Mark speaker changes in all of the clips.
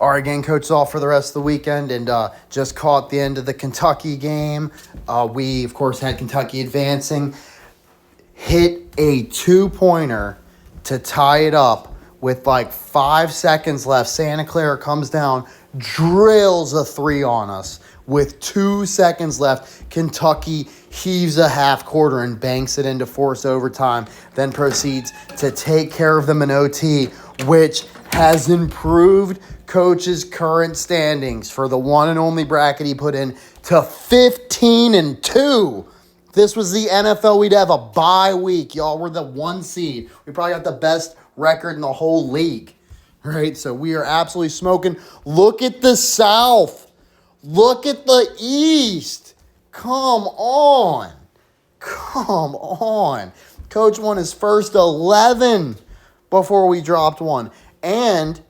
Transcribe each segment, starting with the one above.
Speaker 1: All right, again, Coach is off for the rest of the weekend and just caught the end of the Kentucky game. We, of course, had Kentucky advancing. Hit a two-pointer to tie it up with like 5 seconds left. Santa Clara comes down, drills a three on us with 2 seconds left. Kentucky heaves a half quarter and banks it into forced overtime, then proceeds to take care of them in OT, which has improved Coach's current standings for the one and only bracket he put in to 15-2. This was the NFL. We'd have a bye week. Y'all were the 1 seed. We probably got the best record in the whole league. Right? So we are absolutely smoking. Look at the South. Look at the East. Come on. Come on. Coach won his first 11 before we dropped one. And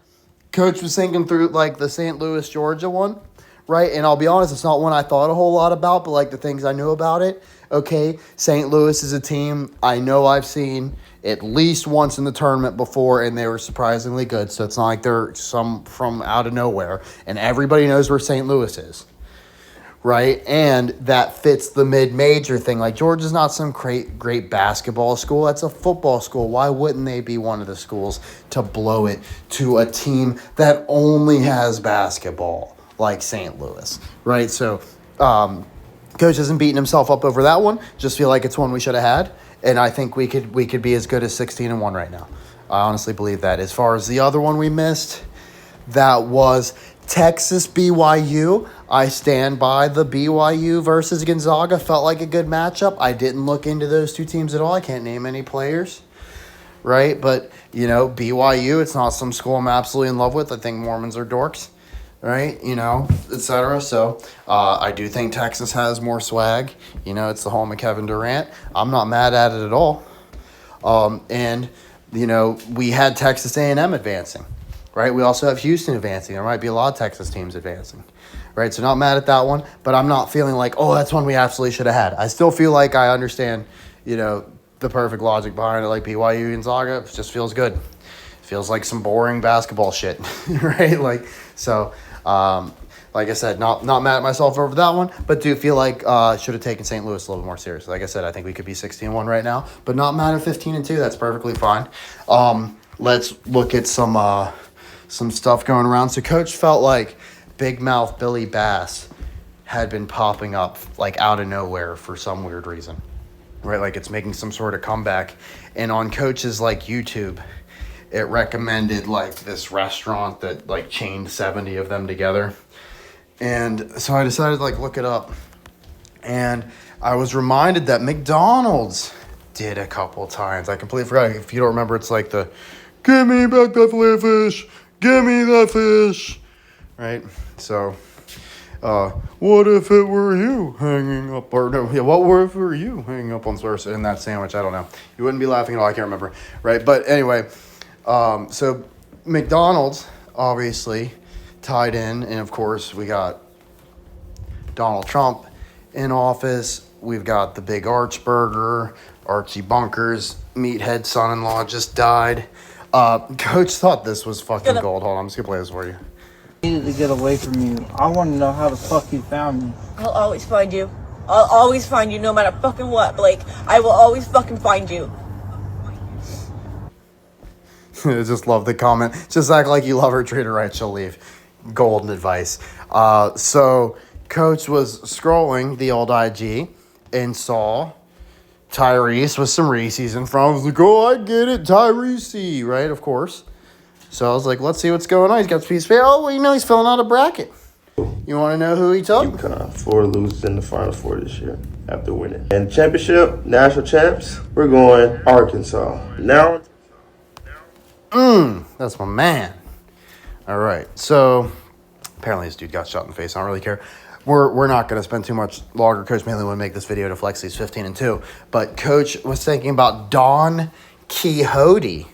Speaker 1: Coach was thinking through like the St. Louis, Georgia one. Right? And I'll be honest, it's not one I thought a whole lot about, but like the things I knew about it. Okay, St. Louis is a team I know I've seen at least once in the tournament before, and they were surprisingly good. So it's not like they're some from out of nowhere. And everybody knows where St. Louis is, right? And that fits the mid-major thing. Like, Georgia's not some great basketball school. That's a football school. Why wouldn't they be one of the schools to blow it to a team that only has basketball like St. Louis, right? So, Coach isn't beating himself up over that one. Just feel like it's one we should have had. And I think we could be as good as 16-1 right now. I honestly believe that. As far as the other one we missed, that was Texas BYU. I stand by the BYU versus Gonzaga. Felt like a good matchup. I didn't look into those two teams at all. I can't name any players, right? But, BYU, it's not some school I'm absolutely in love with. I think Mormons are dorks. Right, etc. So I do think Texas has more swag. It's the home of Kevin Durant. I'm not mad at it at all. And we had Texas A&M advancing, right? We also have Houston advancing. There might be a lot of Texas teams advancing, right? So not mad at that one, but I'm not feeling like, oh, that's one we absolutely should have had. I still feel like I understand, the perfect logic behind it, like BYU and Zaga. It just feels good. Feels like some boring basketball shit, right? Like I said, not mad at myself over that one, but do feel like should have taken St. Louis a little bit more seriously. Like I said, I think we could be 16-1 right now, but not mad at 15-2. That's perfectly fine. Let's look at some stuff going around. So Coach felt like Big Mouth Billy Bass had been popping up like out of nowhere for some weird reason, right? Like it's making some sort of comeback, and on Coach's like YouTube, it recommended like this restaurant that like chained 70 of them together. And so I decided to like look it up. And I was reminded that McDonald's did a couple times. I completely forgot. If you don't remember, it's like the, give me back that filet fish. Give me that fish. Right? So, what if it were you hanging up, or no, yeah, what if it were you hanging up on Swerve in that sandwich? I don't know. You wouldn't be laughing at all. I can't remember. Right? But anyway, so McDonald's obviously tied in, and of course we got Donald Trump in office. We've got the big Arch Burger, Archie Bunker's meathead son-in-law just died. Coach thought this was fucking gold. Hold on, I'm just gonna play this for you.
Speaker 2: I needed to get away from you. I want to know how the fuck you found me.
Speaker 3: I'll always find you. I'll always find you no matter fucking what, Blake. I will always fucking find you.
Speaker 1: I just love the comment. Just act like you love her, treat her right, she'll leave. Golden advice. So Coach was scrolling the old IG and saw Tyrese with some Reese's in front. I was like, oh, I get it, Tyrese, right? Of course. So I was like, let's see what's going on. He's got the piece of paper. Oh, well, he's filling out a bracket. You want to know who he took?
Speaker 4: UConn, 4 losers in the Final Four this year after winning. And championship, national champs, we're going Arkansas. Now,
Speaker 1: that's my man. All right. So apparently this dude got shot in the face. I don't really care. We're not going to spend too much longer. Coach mainly want to make this video to flex these 15-2. But Coach was thinking about Don Quixote,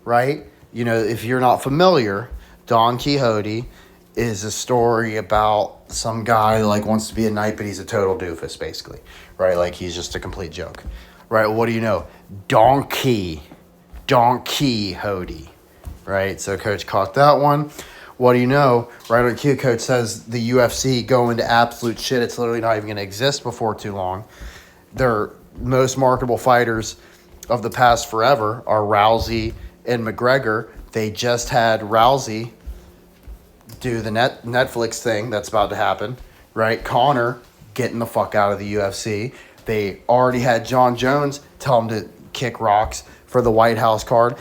Speaker 1: right? If you're not familiar, Don Quixote is a story about some guy who wants to be a knight, but he's a total doofus, basically, right? Like he's just a complete joke, right? What do you know? Don Quixote, right? So Coach caught that one. What do you know? Right on cue, coach says the UFC go into absolute shit. It's literally not even going to exist before too long. Their most marketable fighters of the past forever are Rousey and McGregor. They just had Rousey do the Netflix thing that's about to happen, right? Conor getting the fuck out of the UFC. They already had John Jones tell him to kick rocks for the White House card.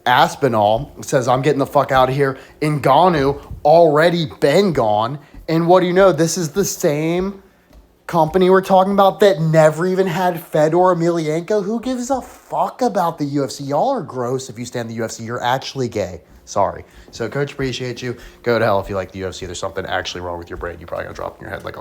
Speaker 1: Aspinall says, I'm getting the fuck out of here. Ngannou already been gone. And what do you know? This is the same company we're talking about that never even had Fedor Emelianenko. Who gives a fuck about the UFC? Y'all are gross. If you stand the UFC, you're actually gay. Sorry. So, coach, appreciate you. Go to hell if you like the UFC. There's something actually wrong with your brain. You probably got to drop in your head like a